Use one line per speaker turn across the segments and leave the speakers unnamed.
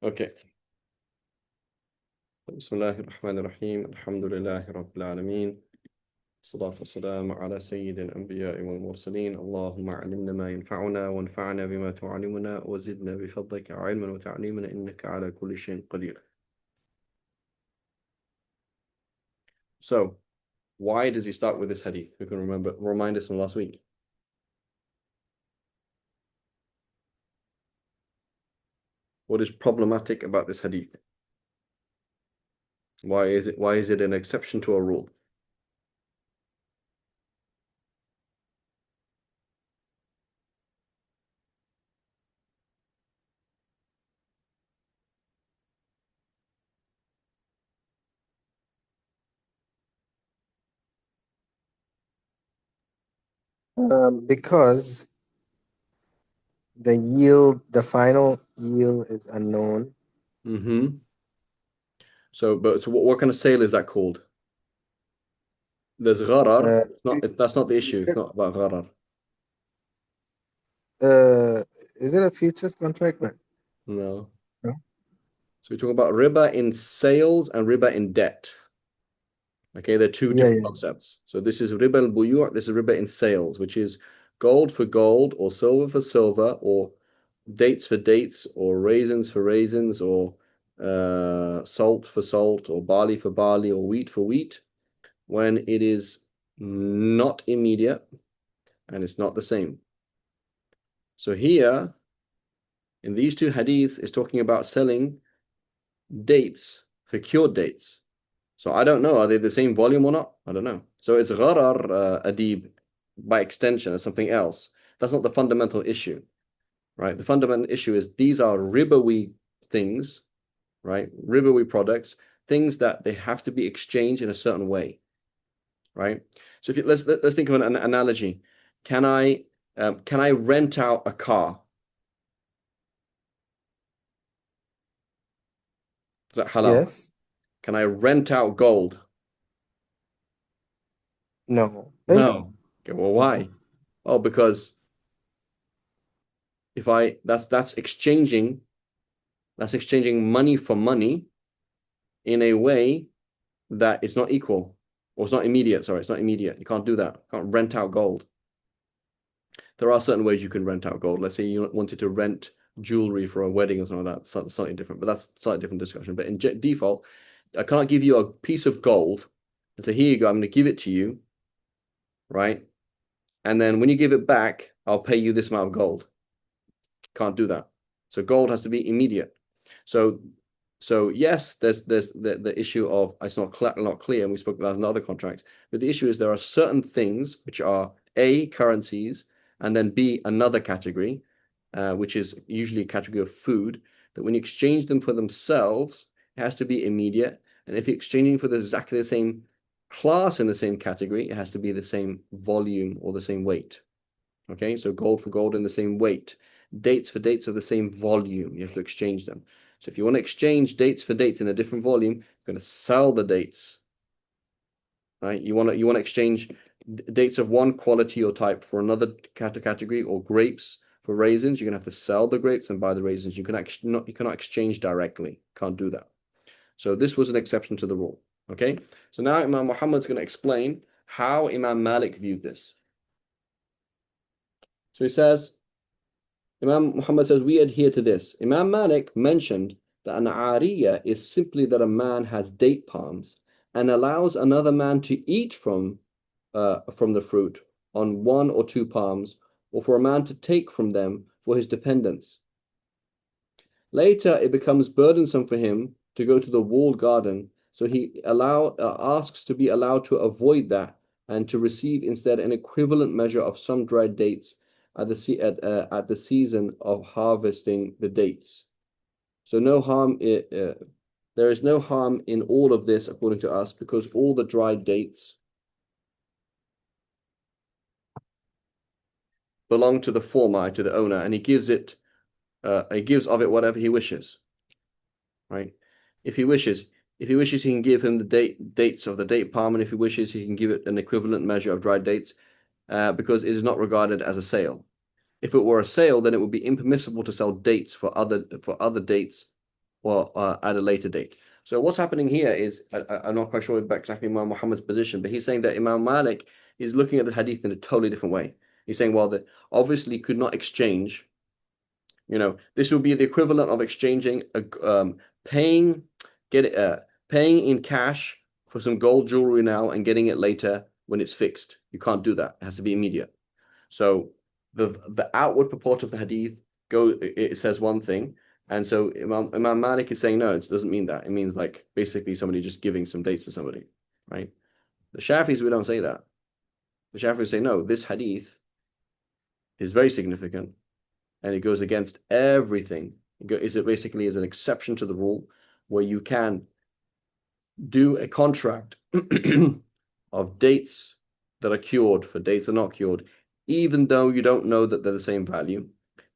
Okay. بسم الله الرحمن الرحيم الحمد لله رب العالمين الصلاة والسلام على سيد الأنبياء والمرسلين اللهم علمنا ما ينفعنا وانفعنا بما تعلمنا وزدنا بفضلك علما وتعليما إنك على كل شيء قدير. So, why does he start with this hadith? We can remind us from last week. What is problematic about this hadith? Why is it an exception to a rule?
Because the final yield is unknown.
Mm-hmm. So what kind of sale is that called? There's gharar. That's not the issue. It's not about gharar.
Is it a futures contract?
No.
No.
So we're talking about riba in sales and riba in debt. Okay, they're two different concepts. So this is riba al-buyu', this is riba in sales, which is gold for gold or silver for silver or dates for dates or raisins for raisins or salt for salt or barley for barley or wheat for wheat when it is not immediate and it's not the same. So here in these two hadiths is talking about selling dates for cured dates. So I don't know, are they the same volume or not? I don't know. So it's gharar adib by extension or something else. That's not the fundamental issue, right? The fundamental issue is these are ribawi things, right? Ribawi products, things that they have to be exchanged in a certain way, right? So if let's think of an analogy. Can I rent out a car? Is that halal?
Yes.
Can I rent out gold?
No.
No. Okay, well, why? Oh, because if I that's exchanging money for money in a way that it's not equal or it's not immediate. Sorry, it's not immediate. You can't do that. You can't rent out gold. There are certain ways you can rent out gold. Let's say you wanted to rent jewelry for a wedding or something like that. Slightly different, but that's a slightly different discussion. But in default, I can't give you a piece of gold and say, here you go, I'm going to give it to you, right? And then when you give it back, I'll pay you this amount of gold. Can't do that. So gold has to be immediate. So yes, there's the issue of it's not clear, and we spoke about another contract. But the issue is there are certain things which are A, currencies, and then B, another category, which is usually a category of food, that when you exchange them for themselves, it has to be immediate. And if you're exchanging for exactly the same class in the same category, it has to be the same volume or the same weight. Okay, so gold for gold in the same weight. Dates for dates of the same volume. You have to exchange them. So if you want to exchange dates for dates in a different volume, you're going to sell the dates. Right? You want to exchange dates of one quality or type for another category, or grapes for raisins. You're going to have to sell the grapes and buy the raisins. You cannot exchange directly. Can't do that. So this was an exception to the rule. Okay. So now Imam Muhammad's going to explain how Imam Malik viewed this. So he says, Imam Muhammad says, we adhere to this. Imam Malik mentioned that an ariya is simply that a man has date palms and allows another man to eat from the fruit on one or two palms, or for a man to take from them for his dependents. Later, it becomes burdensome for him to go to the walled garden, so he asks to be allowed to avoid that and to receive instead an equivalent measure of some dried dates at the season of harvesting the dates. So there is no harm in all of this according to us, because all the dried dates belong to the former, to the owner, and he gives of it whatever he wishes. Right? If he wishes, he can give him the dates of the date palm, and if he wishes, he can give it an equivalent measure of dried dates, because it is not regarded as a sale. If it were a sale, then it would be impermissible to sell dates for other dates or at a later date. So what's happening here is, I'm not quite sure about exactly Imam Muhammad's position, but he's saying that Imam Malik is looking at the hadith in a totally different way. He's saying, well, that obviously could not exchange. This would be the equivalent of exchanging paying get it paying in cash for some gold jewelry now and getting it later when it's fixed. You can't do that. It has to be immediate. So the outward purport of the hadith it says one thing, and so Imam Malik is saying no, it doesn't mean that. It means like basically somebody just giving some dates to somebody, right? The Shafis, we don't say that. The Shafis say no, this hadith is very significant and it goes against everything. It basically is an exception to the rule where you can do a contract of dates that are cured for dates that are not cured, even though you don't know that they're the same value,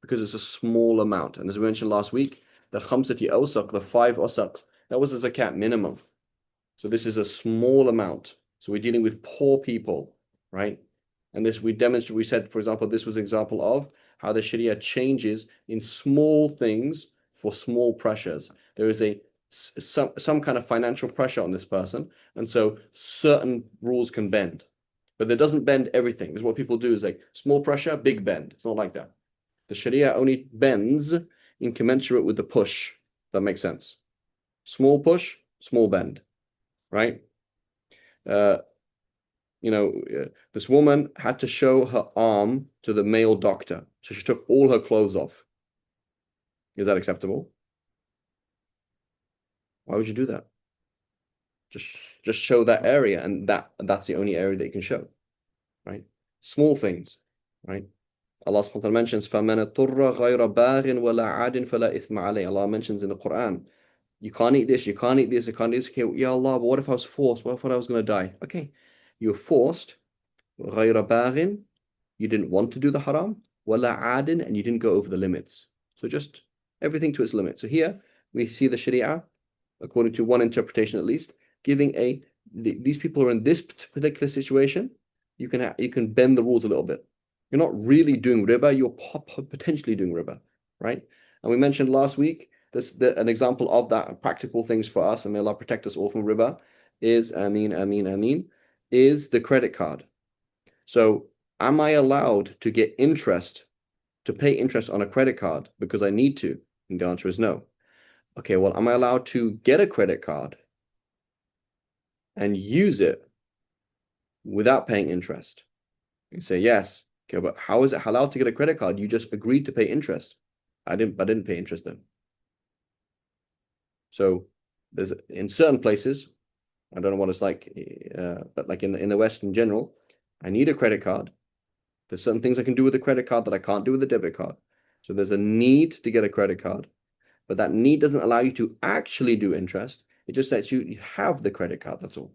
because it's a small amount. And as we mentioned last week, the khamsati awsaq, the 5 awsaq, that was a zakat minimum. So this is a small amount. So we're dealing with poor people, right? And this we said, for example, this was an example of how the Sharia changes in small things for small pressures. There is some kind of financial pressure on this person, and so certain rules can bend. But it doesn't bend everything. Because what people do is like small pressure, big bend. It's not like that. The Sharia only bends in commensurate with the push. That makes sense. Small push, small bend, right? Uh, this woman had to show her arm to the male doctor. So she took all her clothes off. Is that acceptable? Why would you do that? Just just show that area, and that's the only area that you can show, right? Small things, right? Allah subhanahu wa ta'ala mentions فَمَنْ اضْطُرَّ غَيْرَ بَاغٍ وَلَا عَادٍ فَلَا إِثْمَ عَلَيْهِ. Allah mentions in the Quran, you can't eat this, you can't eat this, you can't eat this. Okay, ya Allah, but what if I was forced? What if I was going to die? Okay, you're forced. غَيْرَ بَاغٍ, you didn't want to do the haram. وَلَا عَادٍ, and you didn't go over the limits. So just everything to its limit. So here we see the Sharia, according to one interpretation at least, giving these people are in this particular situation. You can bend the rules a little bit. You're not really doing riba. You're potentially doing riba, right? And we mentioned last week an example of that practical things for us, and may Allah protect us all from riba. Is Ameen, is the credit card. So, am I allowed to get interest to pay interest on a credit card because I need to? And the answer is no. Okay, well, am I allowed to get a credit card and use it without paying interest? You say yes. Okay, but how is it halal to get a credit card? You just agreed to pay interest. I didn't pay interest then. So there's in certain places, I don't know what it's like, but like in the West in general, I need a credit card. There's certain things I can do with a credit card that I can't do with a debit card. So there's a need to get a credit card, but that need doesn't allow you to actually do interest. It just lets you have the credit card. That's all.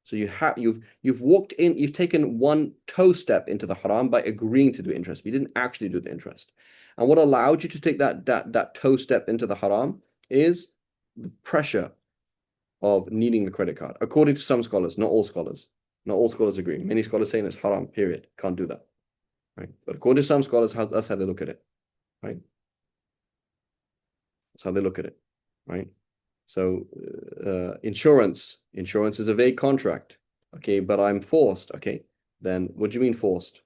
So you've walked in, you've taken one toe step into the haram by agreeing to do interest. But you didn't actually do the interest. And what allowed you to take that toe step into the haram is the pressure of needing the credit card. According to some scholars, not all scholars. Not all scholars agree. Many scholars saying it's haram, period. Can't do that. Right? But according to some scholars, that's how they look at it. Right? That's how they look at it. Right? So insurance is a vague contract. Okay, but I'm forced. Okay, then what do you mean forced?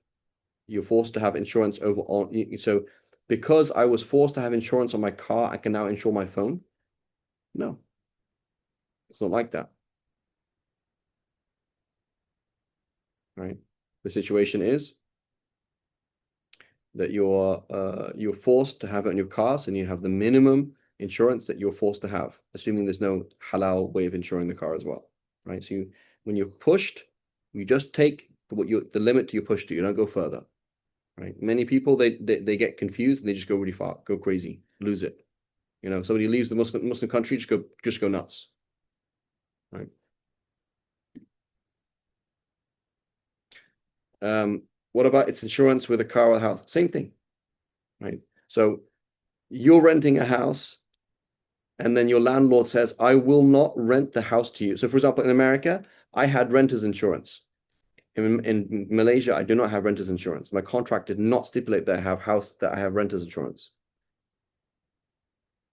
You're forced to have insurance over on. So because I was forced to have insurance on my car, I can now insure my phone? No, it's not like that. Right? The situation is that you're forced to have it on your cars, and you have the minimum insurance that you're forced to have, assuming there's no halal way of insuring the car as well, right? So when you're pushed, you just take the limit you're pushed to. You don't go further, right? Many people they get confused and they just go really far, go crazy, lose it. Somebody leaves the Muslim country, just go nuts, right? What about its insurance with a car or a house? Same thing, right? So you're renting a house, and then your landlord says, I will not rent the house to you. So, for example, in America, I had renter's insurance. In Malaysia, I do not have renter's insurance. My contract did not stipulate that I have renter's insurance.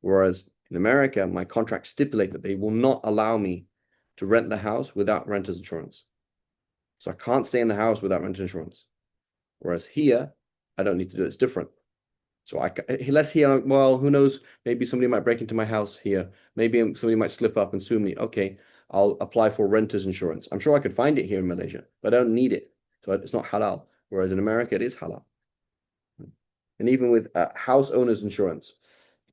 Whereas In America, my contract stipulate that they will not allow me to rent the house without renter's insurance. So I can't stay in the house without renter's insurance. Whereas here, I don't need to do it. It's different. So let's hear, well, who knows? Maybe somebody might break into my house here. Maybe somebody might slip up and sue me. Okay, I'll apply for renter's insurance. I'm sure I could find it here in Malaysia, but I don't need it. So it's not halal. Whereas in America, it is halal. And even with house owner's insurance,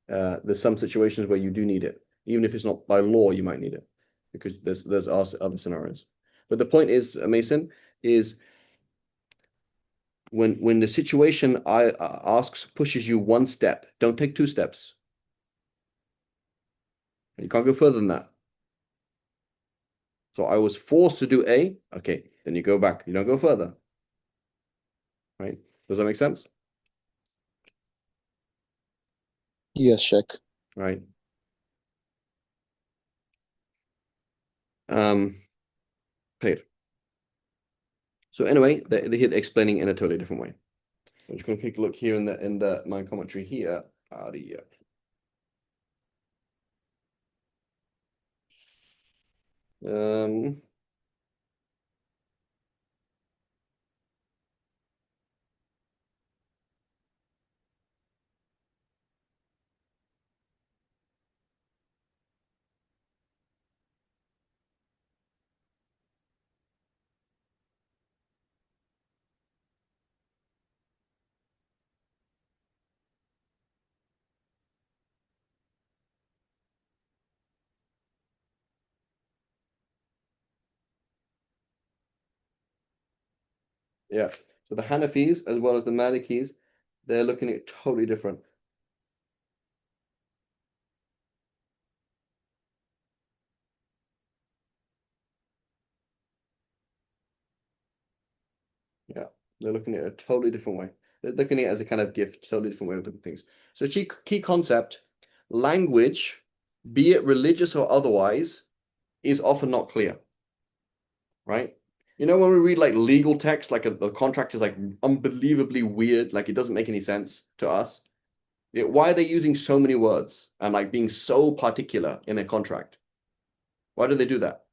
there's some situations where you do need it. Even if it's not by law, you might need it because there's other scenarios. But the point is, Mason, is when the situation asks pushes you one step, don't take two steps. You can't go further than that. So I was forced to do A. Okay, then you go back. You don't go further. Right? Does that make sense?
Yes, Sheikh.
Right. Clear. So anyway, they're explaining in a totally different way. So I'm just going to take a look here in the my commentary here. Um, yeah. So the Hanafis as well as the Malikis, they're looking at totally different. Yeah, they're looking at it a totally different way. They're looking at it as a kind of gift, totally different way of looking at things. So key concept, language, be it religious or otherwise, is often not clear, right? You know, when we read like legal text, like a contract is like unbelievably weird, like it doesn't make any sense to us. Why are they using so many words and like being so particular in a contract? Why do they do that?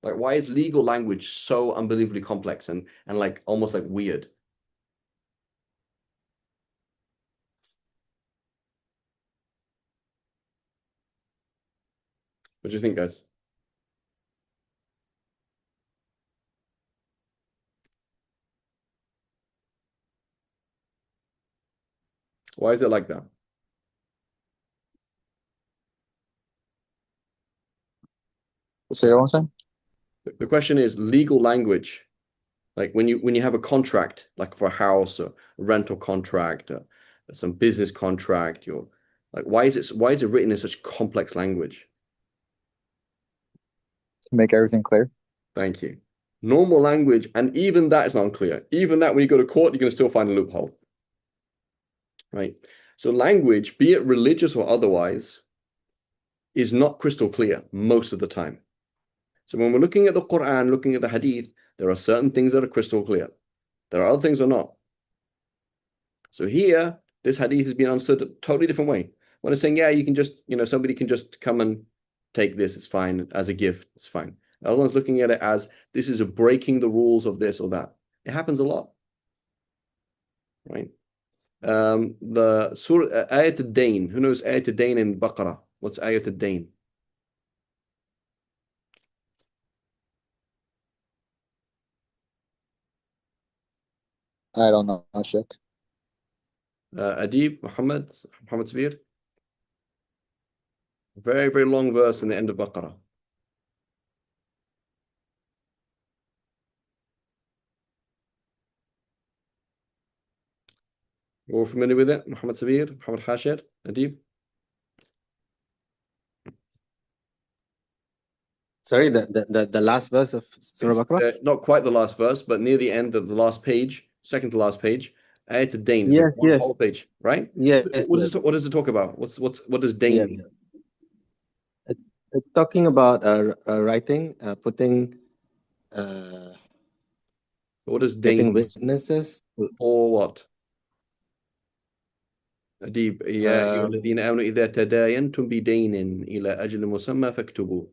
Like, why is legal language so unbelievably complex and like almost like weird? What do you think, guys? Why is it like that?
Say it one more time.
The question is legal language. Like when you have a contract, like for a house, or a rental contract, some business contract, you're like, why is it written in such complex language?
To make everything clear.
Thank you. Normal language, and even that is unclear. Even that, when you go to court, you're going to still find a loophole, right? So language, be it religious or otherwise, is not crystal clear most of the time. So when we're looking at the Quran, looking at the Hadith, there are certain things that are crystal clear. There are other things that are not. So here, this Hadith is being understood a totally different way. When it's saying, yeah, you can just, somebody can just come and take this, it's fine, as a gift, it's fine. The other one's looking at it as this is a breaking the rules of this or that. It happens a lot, right? The Surah Ayat al-Dain. Who knows Ayat al-Dain in Baqarah? What's Ayat al-Dain?
I don't know, Sheikh.
Adib, Muhammad Sabir. Very, very long verse in the end of Baqarah. You're all familiar with it? Muhammad Sabir, Muhammad Hashir, Adib?
Sorry, the last verse of Surah Baqarah?
Not quite the last verse, but near the end of the last page, second to last page. Ayat al-Dain is like
Yes,
one
yes,
whole page, right?
yes, yes,
What does it talk about? What does Dain
yes.
mean?
It's talking about writing, putting
What does
getting
dain mean?
witnesses.
Or what? أديب يا أيها
Um,
الذين آمنوا إذا تداينتم بدين إلى أجل مسمى فاكتبوه.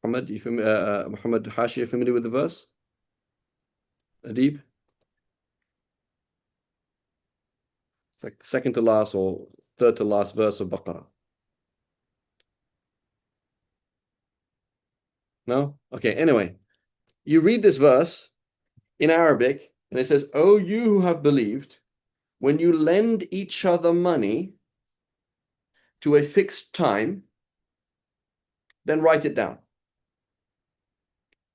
Muhammad, Muhammad Hashi, you familiar with the verse? Adib? It's like second to last or third to last verse of Baqarah. No? Okay, anyway, you read this verse in Arabic and it says, "Oh, you who have believed, when you lend each other money to a fixed time, then write it down."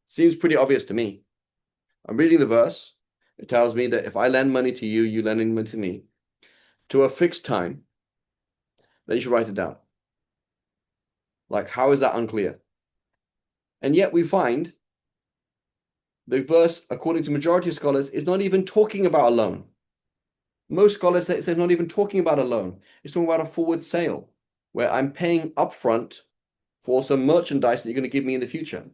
Seems pretty obvious to me. I'm reading the verse. It tells me that if I lend money to you, you lending money to me to a fixed time, then you should write it down. Like, how is that unclear? And yet we find the verse, according to majority of scholars, is not even talking about a loan. Most scholars say it's not even talking about a loan. It's talking about a forward sale, where I'm paying upfront for some merchandise that you're going to give me in the future.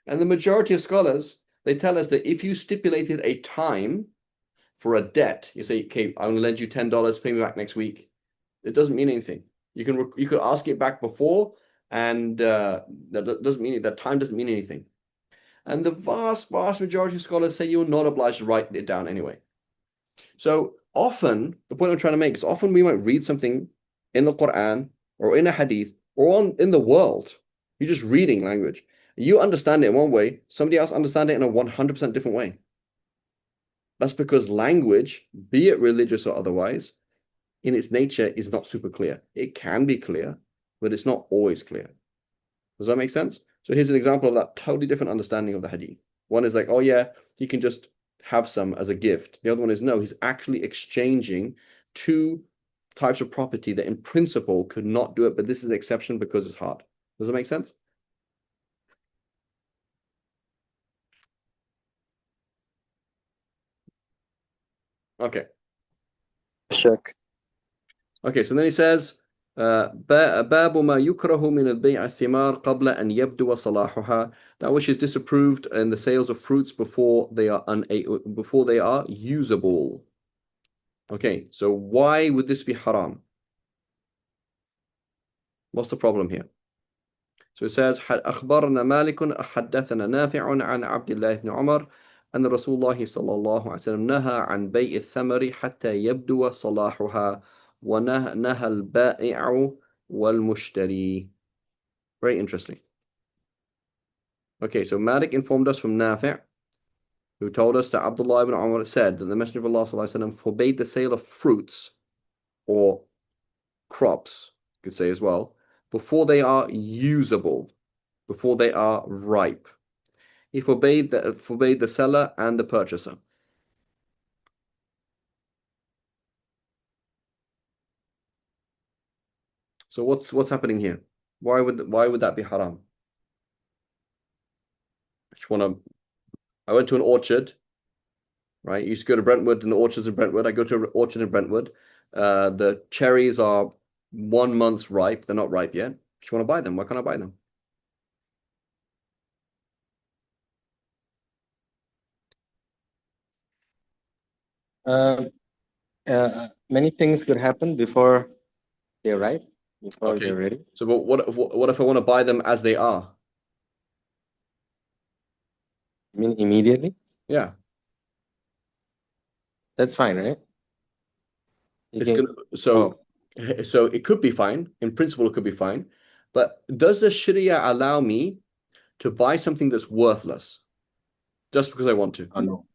And the majority of scholars, they tell us that if you stipulated a time for a debt, you say, okay, I'm going to lend you $10, pay me back next week. It doesn't mean anything. You could ask it back before, and that doesn't mean that time doesn't mean anything. And the vast majority of scholars say you're not obliged to write it down anyway. So often, the point I'm trying to make is often we might read something in the Quran or in a hadith or in the world. You're just reading language. You understand it in one way, somebody else understands it in a 100% different way. That's because language, be it religious or otherwise, in its nature is not super clear. It can be clear, but it's not always clear. Does that make sense? So here's an example of that totally different understanding of the hadith. One is like, oh yeah, he can just have some as a gift. The other one is no, he's actually exchanging two types of property that in principle could not do it, but this is an exception because it's hard. Does that make sense? Okay.
check.
Okay, so then he says, باب ما يكره من البيع الثمار قبل أن يبدو صلاحها, that which is disapproved in the sales of fruits before they are usable. Okay, so why would this be haram? What's the problem here? So it says, أخبرنا مالك حدثنا نافع عن عبد الله بن عمر أن رسول الله صلى الله عليه وسلم نهى عن بيع الثمر حتى يبدو صلاحها ونهى البائع والمشتري. Very interesting. Okay, so Malik informed us from Nafi', who told us that Abdullah ibn Umar said that the Messenger of Allah sallallahu alaihi wasallam forbade the sale of fruits or crops, you could say as well, before they are usable, before they are ripe. He forbade the seller and the purchaser. So what's happening here? Why would that be haram? I went to an orchard, right? You used to go to Brentwood and the orchards in Brentwood. I go to an orchard in Brentwood. The cherries are 1 month ripe. They're not ripe yet. Just want to buy them. Why can't I buy them?
Many things could happen before they're ripe, before
Okay.
they're ready.
So, but what if I want to buy them as they are?
I mean, immediately.
Yeah.
That's fine, right? You
It's
can.
gonna so it could be fine. In principle, it could be fine. But does the Sharia allow me to buy something that's worthless just because I want to?
Oh no.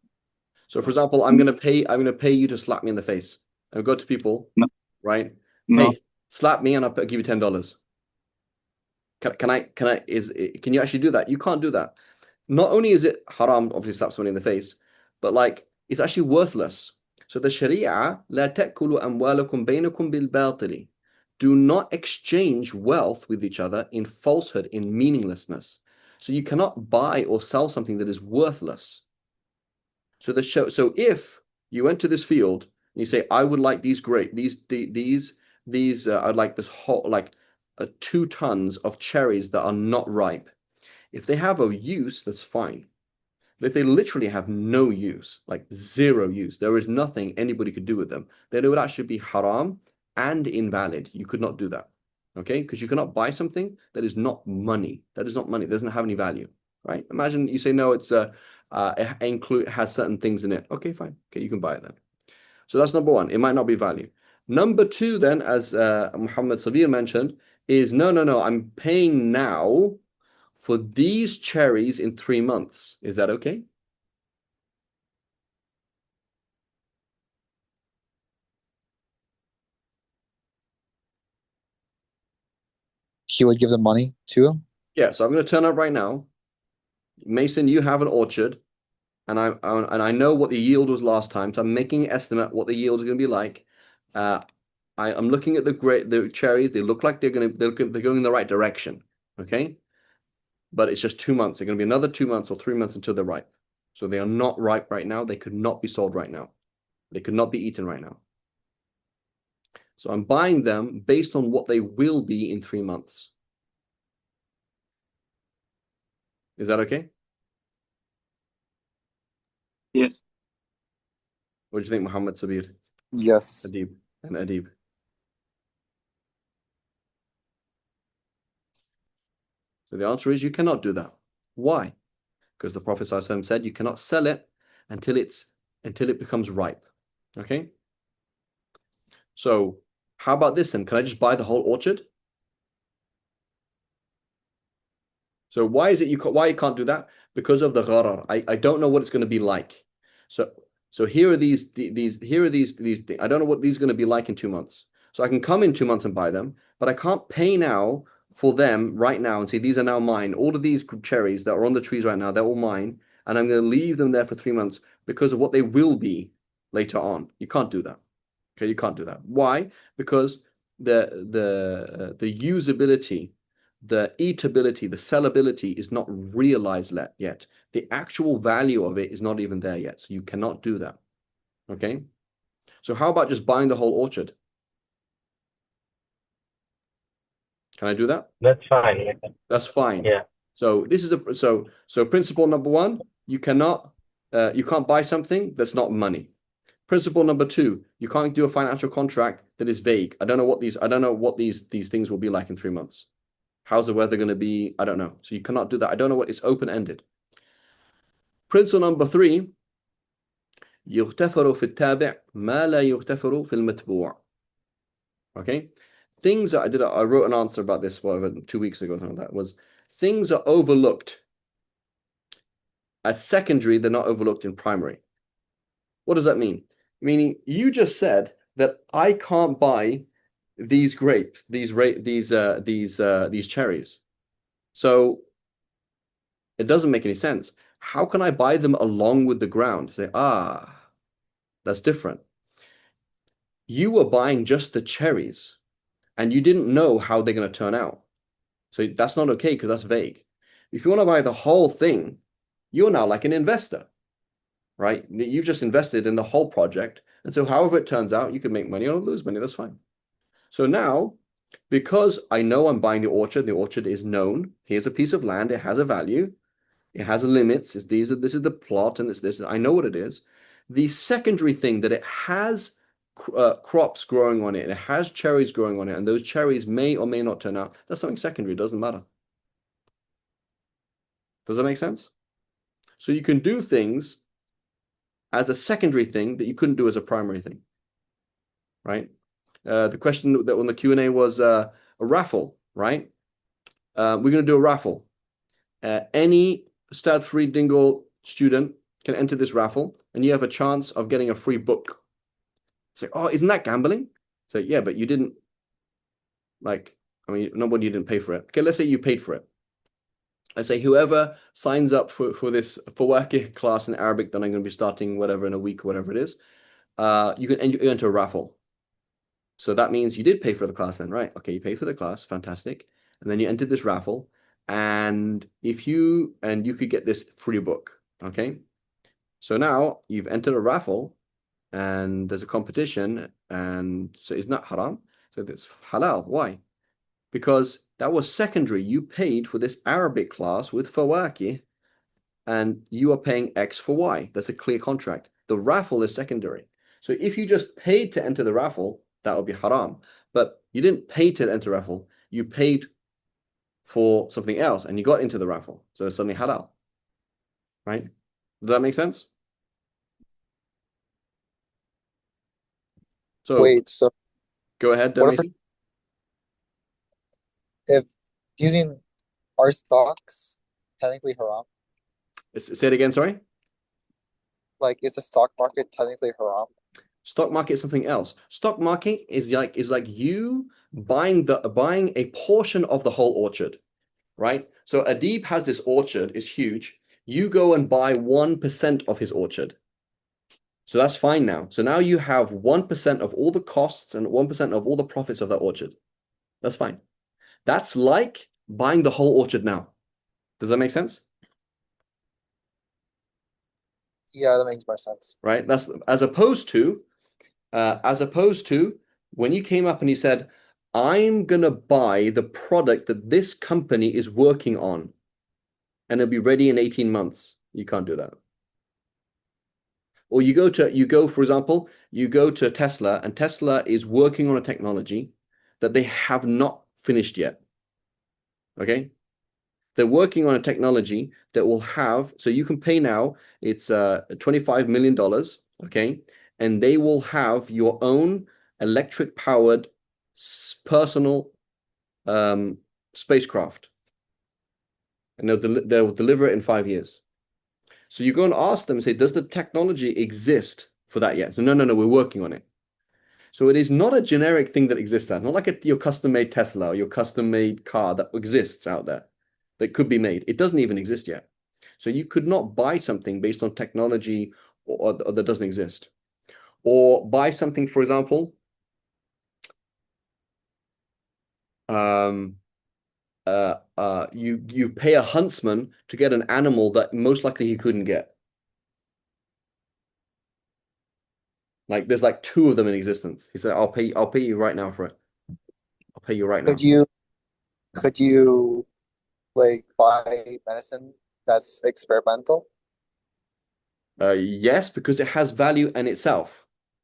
So, for example, I'm gonna pay you to slap me in the face. I go to people,
No.
right?
No.
Hey, slap me and I'll give you $10. Can you actually do that? You can't do that. Not only is it haram, obviously slap somebody in the face, but like it's actually worthless. So the Sharia, لا تأكلوا أموالكم بينكم بالباطل. Do not exchange wealth with each other in falsehood, in meaninglessness. So you cannot buy or sell something that is worthless. So if you went to this field and you say, I would like these great these I'd like this whole like 2 tons of cherries that are not ripe. If they have a use, that's fine. But if they literally have no use, like zero use, there is nothing anybody could do with them, then it would actually be haram and invalid. You could not do that. Okay? Because you cannot buy something that is not money. That is not money. It doesn't have any value. Right? Imagine you say, no, it has certain things in it. Okay, fine. Okay, you can buy it then. So that's number one. It might not be value. Number two, then, as Muhammad Sabir mentioned, is no, no, no. I'm paying now for these cherries in 3 months. Is that okay?
He would give the money to him.
Yeah, so I'm going to turn up right now. Mason, you have an orchard, and I know what the yield was last time, so I'm making an estimate what the yield is going to be like. I'm looking at the cherries. They look like they're going in the right direction. Okay, but it's just 2 months. They're going to be another 2 months or 3 months until they're ripe. So they are not ripe right now. They could not be sold right now. They could not be eaten right now. So I'm buying them based on what they will be in 3 months. Is that okay?
Yes.
What do you think, Muhammad Sabir,
Yes.
Adib, and Adib? So the answer is you cannot do that. Why? Because the Prophet ﷺ said you cannot sell it until it becomes ripe. Okay? So how about this then? Can I just buy the whole orchard? So why you can't do that? Because of the gharar. I don't know what it's going to be like. So here are these I don't know what these are going to be like in 2 months. So I can come in 2 months and buy them, but I can't pay now for them right now and say these are now mine. All of these cherries that are on the trees right now, they're all mine, and I'm going to leave them there for 3 months because of what they will be later on. You can't do that. Okay, you can't do that. Why? Because the usability, the eatability, the sellability is not realized yet. The actual value of it is not even there yet. So you cannot do that. Okay. So how about just buying the whole orchard? Can I do that?
That's fine.
That's fine.
Yeah.
So this is so principle number one, you can't buy something that's not money. Principle number two, you can't do a financial contract that is vague. I don't know what these things will be like in 3 months. How's the weather going to be? I don't know. So you cannot do that. I don't know what it's open-ended. Principle number three, يغتفر في التابع ما لا يغتفر في المتبوع. Okay? Things that I wrote an answer about this 2 weeks ago, something like that, was things are overlooked at secondary, they're not overlooked in primary. What does that mean? Meaning you just said that I can't buy these grapes, these cherries. So it doesn't make any sense. How can I buy them along with the ground? Say, that's different. You were buying just the cherries and you didn't know how they're going to turn out. So that's not okay because that's vague. If you want to buy the whole thing, you're now like an investor, right? You've just invested in the whole project. And so however it turns out, you can make money or lose money. That's fine. So now, because I know I'm buying the orchard is known. Here's a piece of land. It has a value. It has limits. This is the plot, and it's this. I know what it is. The secondary thing that it has crops growing on it, it has cherries growing on it, and those cherries may or may not turn out. That's something secondary. It doesn't matter. Does that make sense? So you can do things as a secondary thing that you couldn't do as a primary thing, right? The question that on the Q&A was a raffle, right? We're going to do a raffle. Any Stad Free Dingle student can enter this raffle, and you have a chance of getting a free book. Say, oh, isn't that gambling? So yeah, but you didn't nobody didn't pay for it. Okay, let's say you paid for it. I say whoever signs up for this Fawaqih class in Arabic that I'm going to be starting whatever in a week, whatever it is, you can enter a raffle. So that means you did pay for the class then, right? Okay, you pay for the class, fantastic. And then you entered this raffle, and you could get this free book. Okay. So now you've entered a raffle and there's a competition, and so it's not haram. So it's halal. Why? because that was secondary. You paid for this Arabic class with fawaki, and you are paying X for Y. That's a clear contract. The raffle is secondary. So if you just paid to enter the raffle, that would be haram. But you didn't pay to enter the raffle. You paid for something else and you got into the raffle. So it's suddenly halal. Right? Does that make sense? So
Wait, so
go ahead,
what if
Macy.
if using our stocks technically haram?
Say it again, sorry.
Like, is the stock market technically haram?
Stock market is something else. Stock market is like you buying a portion of the whole orchard, right? So Adib has this orchard, it's huge. You go and buy 1% of his orchard. So that's fine now. So now you have 1% of all the costs and 1% of all the profits of that orchard. That's fine. That's like buying the whole orchard now. Does that make sense?
Yeah, that makes more sense.
Right? That's as opposed to when you came up and you said, I'm gonna buy the product that this company is working on and it'll be ready in 18 months. You can't do that. Or for example, you go to Tesla and Tesla is working on a technology that they have not finished yet. Okay? They're working on a technology that will have, so you can pay now, it's $25 million, okay? And they will have your own electric powered personal spacecraft. And they'll deliver it in 5 years. So you go and ask them and say, does the technology exist for that yet? So no, we're working on it. So it is not a generic thing that exists out. Not like your custom-made Tesla or your custom-made car that exists out there that could be made. It doesn't even exist yet. So you could not buy something based on technology or that doesn't exist. Or buy something, for example, you pay a huntsman to get an animal that most likely he couldn't get. Like there's like two of them in existence. He said, I'll pay you right now for it. I'll pay you right now.
Could you like buy medicine that's experimental?
Yes, because it has value in itself.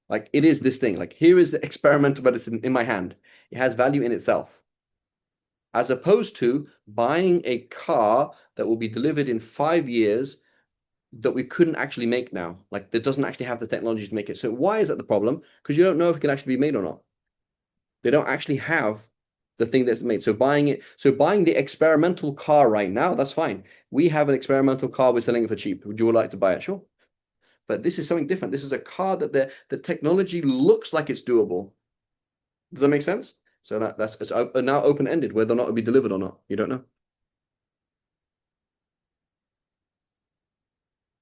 Like it is this thing. Like here is the experimental medicine in my hand. It has value in itself. As opposed to buying a car that will be delivered in 5 years that we couldn't actually make now. Like that doesn't actually have the technology to make it. So why is that the problem? Because you don't know if it can actually be made or not. They don't actually have the thing that's made. So buying the experimental car right now, that's fine. We have an experimental car, we're selling it for cheap. Would you like to buy it? Sure. But this is something different. This is a car that the technology looks like it's doable. Does that make sense? So it's now open-ended, whether or not it'll be delivered or not. You don't know.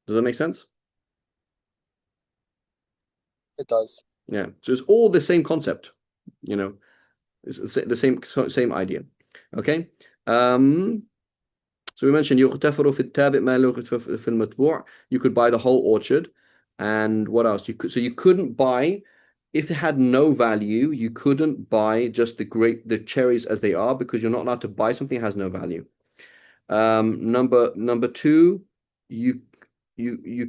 Does that make sense?
It does.
Yeah. So it's all the same concept, you know. It's the same idea. Okay. So we mentioned يغتفر في التابع ما لا يغتفر في المتبوع. You could buy the whole orchard. And what else? You couldn't buy, if it had no value, you couldn't buy just the cherries as they are because you're not allowed to buy something that has no value. Number two, you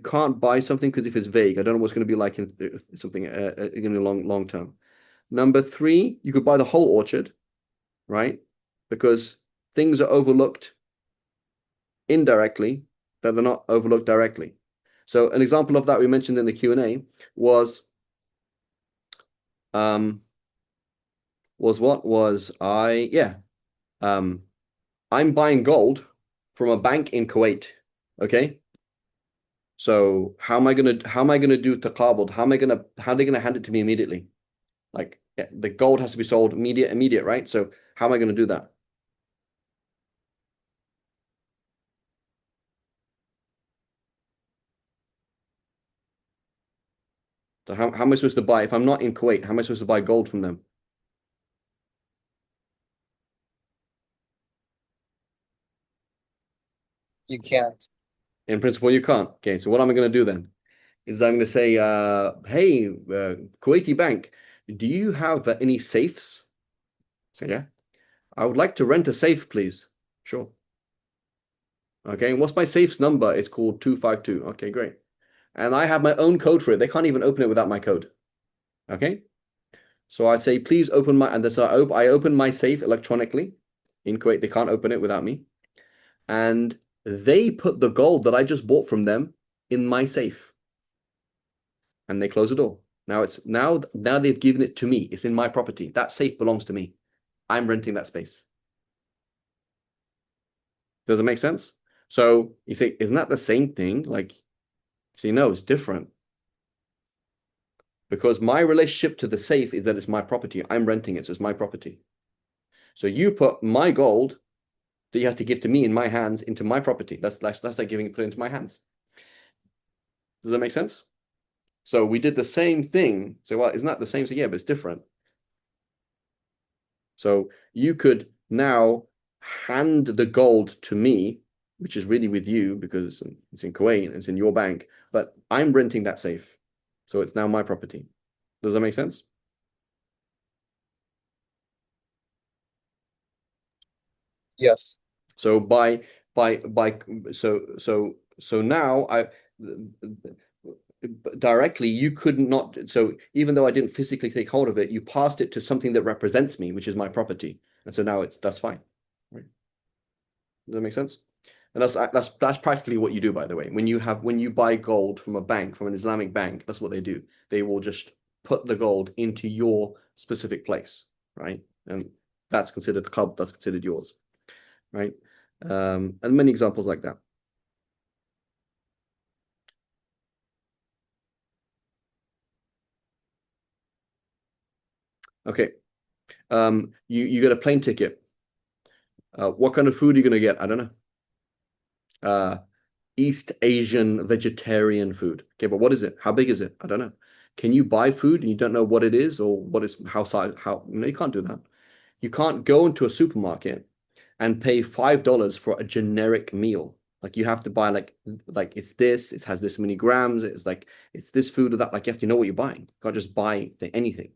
can't buy something because if it's vague, I don't know what's going to be like in something in the long term. Number three, you could buy the whole orchard, right? Because things are overlooked indirectly that they're not overlooked directly. So an example of that we mentioned in the Q&A was what was I yeah I'm buying gold from a bank in Kuwait. Okay, so how am I gonna do taqabud? How are they gonna hand it to me immediately? Like yeah, the gold has to be sold immediate, right? So how am I gonna do that? So how am I supposed to buy if I'm not in Kuwait? How am I supposed to buy gold from them?
You can't.
In principle, you can't. Okay, so what am I going to do then? Is I'm going to say, hey, Kuwaiti bank, do you have any safes? So yeah. I would like to rent a safe, please. Sure. Okay, and what's my safe's number? It's called 252. Okay, great. And I have my own code for it. They can't even open it without my code. Okay. So I say, please open my, and so I open my safe electronically in Kuwait. They can't open it without me. And they put the gold that I just bought from them in my safe. And they close the door. Now they've given it to me. It's in my property. That safe belongs to me. I'm renting that space. Does it make sense? So you say, isn't that the same thing? Like, see, no, it's different. Because my relationship to the safe is that it's my property. I'm renting it, so it's my property. So you put my gold that you have to give to me in my hands into my property. That's like giving it put into my hands. Does that make sense? So we did the same thing. So, well, isn't that the same? So yeah, but it's different. So you could now hand the gold to me, which is really with you because it's in Kuwait, it's in your bank, but I'm renting that safe. So it's now my property. Does that make sense?
Yes.
So so now I directly you could not, so even though I didn't physically take hold of it, you passed it to something that represents me, which is my property. And so now that's fine. Right? Does that make sense? And that's practically what you do, by the way. When you buy gold from a bank, from an Islamic bank, that's what they do. They will just put the gold into your specific place, right? And that's considered qab, that's considered yours, right? And many examples like that. Okay. You get a plane ticket. What kind of food are you gonna get? I don't know. East Asian vegetarian food. Okay, but what is it? How big is it? I don't know. Can you buy food and you don't know what it is or what is how size? How no, you can't do that. You can't go into a supermarket and pay $5 for a generic meal. Like you have to buy like it's this, it has this many grams, it's this food or that. Like you have to know what you're buying. You can't just buy anything.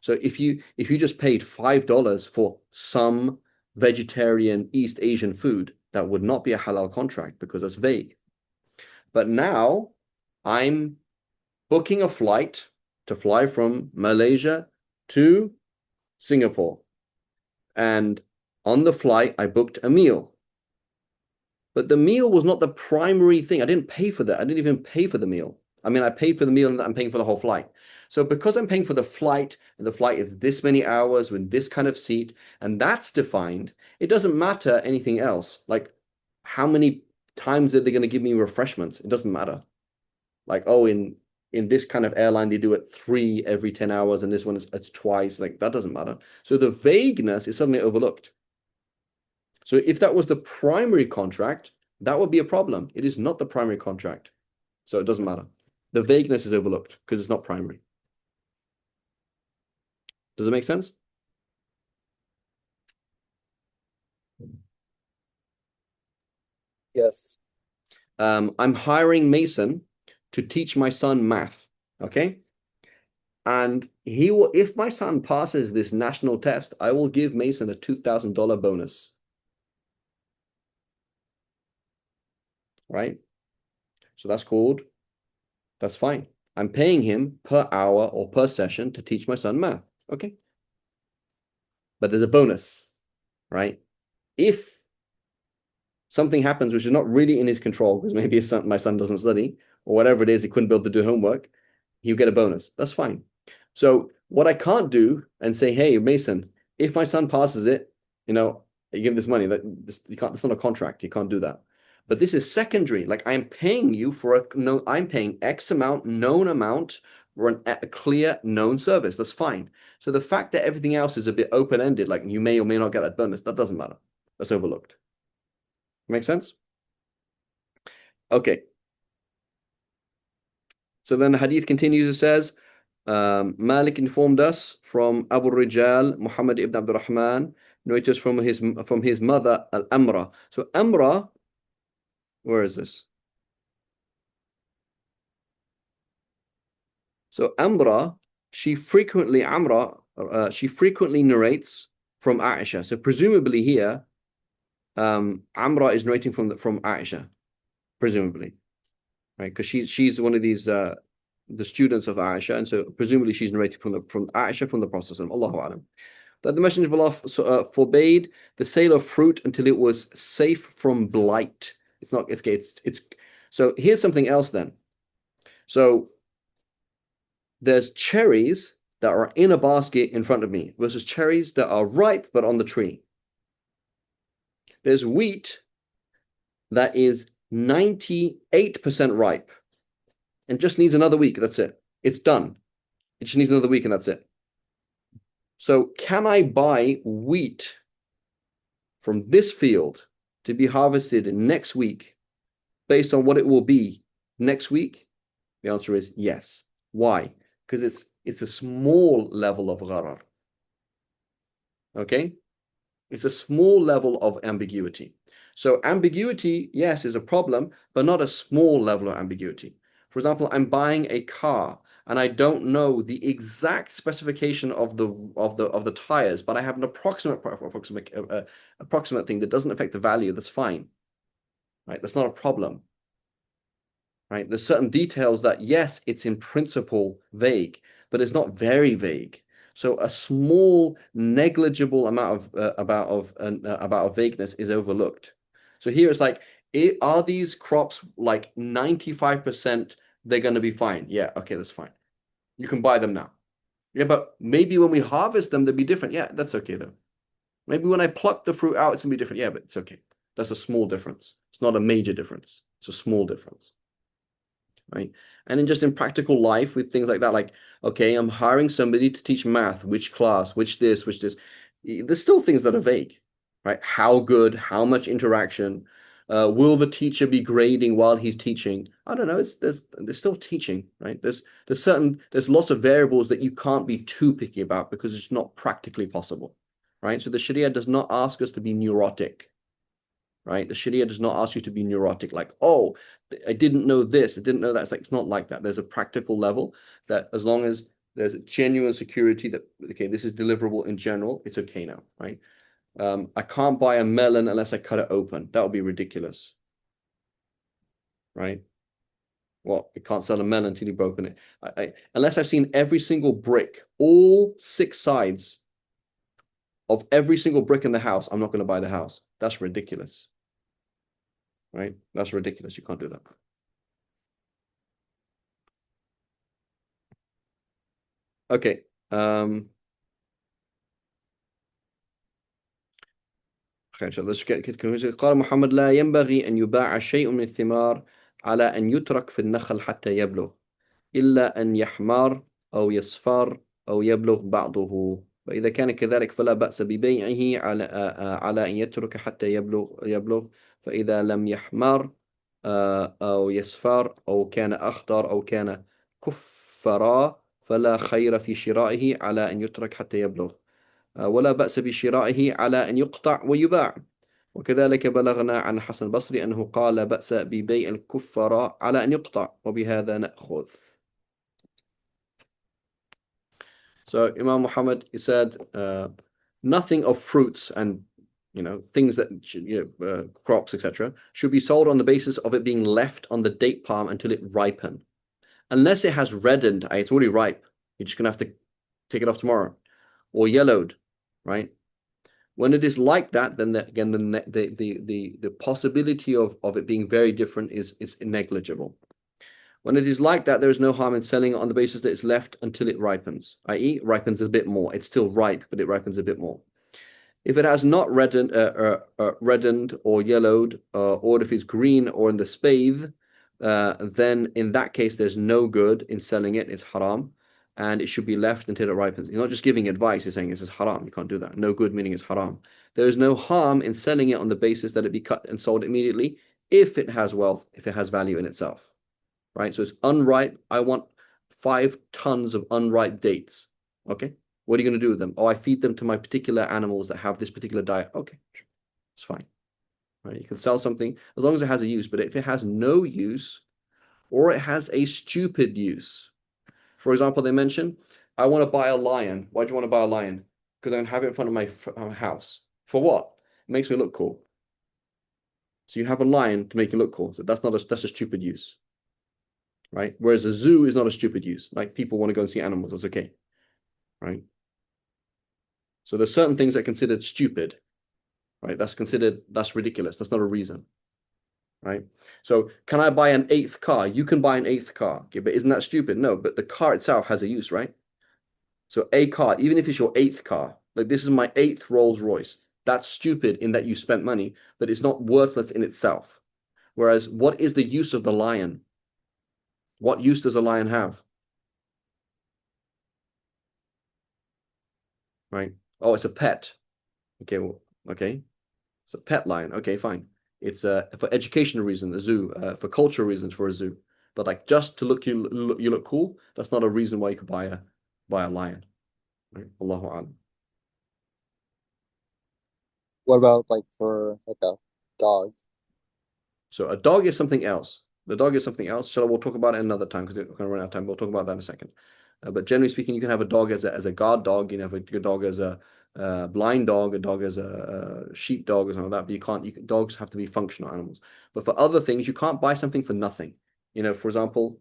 So if you just paid $5 for some vegetarian East Asian food, that would not be a halal contract because that's vague. But now I'm booking a flight to fly from Malaysia to Singapore. And on the flight, I booked a meal. But the meal was not the primary thing. I didn't pay for that. I didn't even pay for the meal. I mean, I paid for the meal and I'm paying for the whole flight. So because I'm paying for the flight, and the flight is this many hours with this kind of seat, and that's defined, it doesn't matter anything else. Like how many times are they going to give me refreshments? It doesn't matter. Like, oh, in this kind of airline, they do it 3 every 10 hours, and this one it's twice. Like that doesn't matter. So the vagueness is suddenly overlooked. So if that was the primary contract, that would be a problem. It is not the primary contract. So it doesn't matter. The vagueness is overlooked because it's not primary. Does it make sense?
Yes.
I'm hiring Mason to teach my son math. Okay. And he will, if my son passes this national test, I will give Mason a $2,000 bonus. Right? So that's fine. I'm paying him per hour or per session to teach my son math. Okay. But there's a bonus, right? If something happens which is not really in his control, because maybe my son doesn't study, or whatever it is, he couldn't be able to do homework, he'll get a bonus. That's fine. So what I can't do and say, hey, Mason, if my son passes it, you give this money. You can't. It's not a contract. You can't do that. But this is secondary. Like I'm paying you for I'm paying X amount, known amount for a clear known service. That's fine. So the fact that everything else is a bit open-ended, like you may or may not get that bonus, that doesn't matter. That's overlooked. Make sense? Okay. So then the hadith continues. It says, Malik informed us from Abu Rijal, Muhammad ibn Abdul Rahman, narrates from his mother, Al-Amra. So Amra, where is this? So Amra, she frequently narrates from Aisha. So presumably here, Amra is narrating from Aisha, presumably, right? Because she's one of these the students of Aisha, and so presumably she's narrating from Aisha from the Prophet. Allahu Alam. That the Messenger of Allah forbade the sale of fruit until it was safe from blight. It's not. It's so here's something else then. So there's cherries that are in a basket in front of me versus cherries that are ripe but on the tree. There's wheat that is 98% ripe and just needs another week. That's it. It's done. It just needs another week and that's it. So can I buy wheat from this field to be harvested next week based on what it will be next week? The answer is yes. Why? Because it's a small level of gharar. Okay? It's a small level of ambiguity. So ambiguity, yes, is a problem, but not a small level of ambiguity. For example, I'm buying a car and I don't know the exact specification of the tires, but I have an approximate thing that doesn't affect the value. That's fine, right? That's not a problem, right? There's certain details that yes, it's in principle vague, but it's not very vague. So a small, negligible amount of vagueness is overlooked. So here it's like, are these crops like 95% they're going to be fine? Yeah, okay, that's fine. You can buy them now. Yeah, but maybe when we harvest them, they'll be different. Yeah, that's okay though. Maybe when I pluck the fruit out, it's gonna be different. Yeah, but it's okay. That's a small difference. It's not a major difference. It's a small difference. Right? And then just in practical life with things like that, like, okay, I'm hiring somebody to teach math, which class, which this. There's still things that are vague, right? How good, how much interaction, will the teacher be grading while he's teaching? I don't know. There's still teaching, right? There's lots of variables that you can't be too picky about because it's not practically possible, right? So the Sharia does not ask us to be neurotic, right? The Sharia does not ask you to be neurotic, like, oh, I didn't know this, I didn't know that. It's not like that. There's a practical level that as long as there's a genuine security that, okay, this is deliverable in general, it's okay now, right? I can't buy a melon unless I cut it open. That would be ridiculous, right? Well, you can't sell a melon until you've broken it. Unless I've seen every single brick, all 6 sides of every single brick in the house, I'm not going to buy the house. That's ridiculous, right? That's ridiculous. You can't do that. Okay. let's get قال محمد لا ينبغي أن يباع شيء من الثمار على أن يترك في النخل حتى يبلغ إلا أن يحمر أو يصفر أو يبلغ بعضه فإذا كان كذلك فلا بأس ببيعه على أن يترك حتى يبلغ فإذا لم يحمر أو يصفر أو كان أخضر أو كان كفرا فلا خير في شرائه على أن يترك حتى يبلغ ولا بأس بشرائه على أن يقطع ويباع وكذلك بلغنا عن حسن البصري أنه قال لا بأس ببيع الكفر على أن يقطع وبهذا نأخذ. So Imam Muhammad, he said, nothing of fruits and things that crops, etc., should be sold on the basis of it being left on the date palm until it ripen, unless it has reddened. It's already ripe. You're just gonna have to take it off tomorrow, or yellowed, right? When it is like that, then the possibility of it being very different is negligible. When it is like that, there is no harm in selling it on the basis that it's left until it ripens, i.e., ripens a bit more. It's still ripe, but it ripens a bit more. If it has not reddened or yellowed, or if it's green or in the spathe, then in that case, there's no good in selling it. It's haram, and it should be left until it ripens. You're not just giving advice, you're saying this is haram. You can't do that. No good meaning it's haram. There is no harm in selling it on the basis that it be cut and sold immediately if it has wealth, if it has value in itself. Right? So it's unripe. I want 5 tons of unripe dates. Okay. What are you going to do with them? Oh, I feed them to my particular animals that have this particular diet. Okay. It's fine. Right? You can sell something as long as it has a use. But if it has no use or it has a stupid use, for example, they mention, I want to buy a lion. Why do you want to buy a lion? because I'm gonna have it in front of my house. For what? It makes me look cool. So you have a lion to make you look cool. So that's a stupid use, right? Whereas a zoo is not a stupid use. Like people want to go and see animals, that's okay, right? So there's certain things that are considered stupid, right? That's ridiculous. That's not a reason, right? So can I buy an eighth car? You can buy an eighth car, okay, but isn't that stupid? No, but the car itself has a use, right? So a car, even if it's your eighth car, like this is my eighth Rolls Royce, that's stupid in that you spent money, but it's not worthless in itself. Whereas, what is the use of the lion? What use does a lion have? Right? Oh, it's a pet. Okay, well, okay. It's a pet lion. Okay, fine. It's for educational reasons, a zoo, for cultural reasons for a zoo. But like just to you look cool, that's not a reason why you could buy a lion. Right? Allahu A'lam.
What about like for like a dog?
So a dog is something else. The dog is something else. So we'll talk about it another time because we're going to run out of time. We'll talk about that in a second. But generally speaking, you can have a dog as a guard dog. You can have a dog as a blind dog, a dog as a sheep dog, or something like that. But you can't. Dogs have to be functional animals. But for other things, you can't buy something for nothing. You know, for example,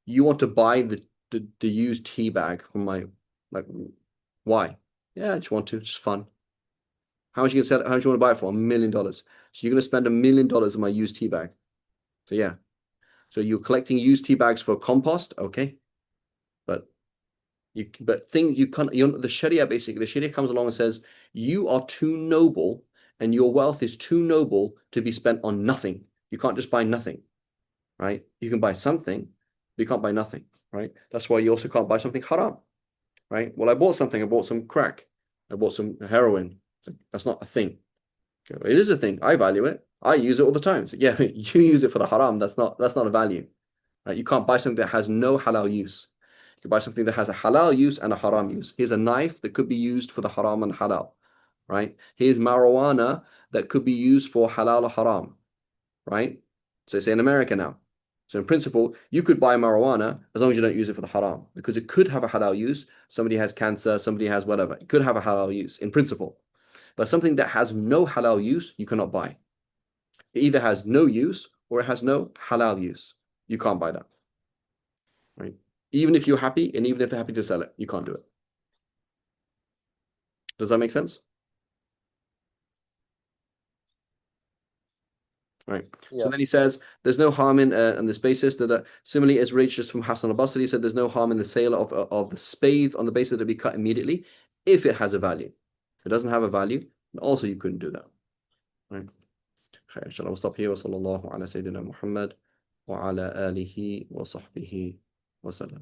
you want to buy the used tea bag from my like. Why? Yeah, I just want to. Just fun. How much you gonna sell? How much you want to buy it for? $1 million. So you're gonna spend $1 million on my used tea bag. So yeah. So you're collecting used tea bags for compost, okay? But things you can't. The Sharia basically, the Sharia comes along and says you are too noble and your wealth is too noble to be spent on nothing. You can't just buy nothing, right? You can buy something, but you can't buy nothing, right? That's why you also can't buy something haram, right? Well, I bought something. I bought some crack. I bought some heroin. That's not a thing. It is a thing. I value it. I use it all the time. So yeah, you use it for the haram. That's not a value. Right? You can't buy something that has no halal use. You can buy something that has a halal use and a haram use. Here's a knife that could be used for the haram and halal. Right? Here's marijuana that could be used for halal or haram. Right? So it's in America now. So in principle, you could buy marijuana as long as you don't use it for the haram, because it could have a halal use. Somebody has cancer, somebody has whatever. It could have a halal use in principle. But something that has no halal use, you cannot buy. It either has no use or it has no halal use. You can't buy that. Right? Even if you're happy and even if they're happy to sell it, you can't do it. Does that make sense? Right.
Yeah.
So then he says, there's no harm in on this basis that similarly as reached from Hassan al-Basri, he said there's no harm in the sale of the spade on the basis that it be cut immediately if it has a value. If it doesn't have a value, also you couldn't do that. Right. Okay, inshallah, we'll stop here. وصلى الله على سيدنا محمد وعلى آله وصحبه وسلم.